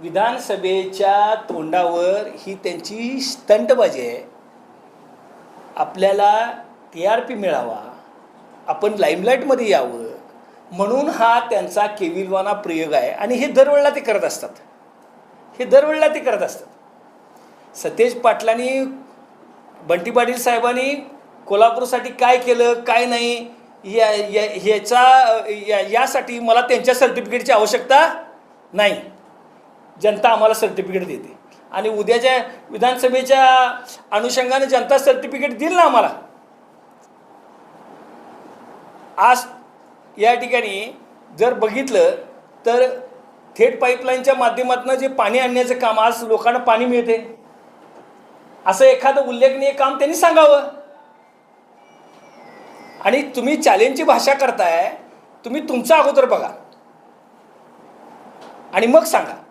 विधानसभेच्या तोंडावर ही त्यांची स्टंटबाजी आहे. आपल्याला TRP मिळावा, आपण लाईमलाईटमध्ये यावं म्हणून हा त्यांचा केविलवाना प्रयोग आहे. आणि हे दरवेळेला ते करत असतात. सतेज पाटलांनी, बंटी पाटील साहेबांनी कोल्हापूरसाठी काय केलं काय नाही यासाठी मला त्यांच्या सर्टिफिकेटची आवश्यकता नाही. जनता आम्हाला सर्टिफिकेट देते आणि उद्याच्या विधानसभेच्या अनुषंगाने जनता सर्टिफिकेट देईल ना आम्हाला. आज या ठिकाणी जर बघितलं तर थेट पाईपलाईनच्या माध्यमातून जे पाणी आणण्याचं काम, आज लोकांना पाणी मिळते असं एखादं उल्लेखनीय काम त्यांनी सांगावं. आणि तुम्ही चॅलेंजची भाषा करताय, तुम्ही तुमचा अगोदर बघा आणि मग सांगा.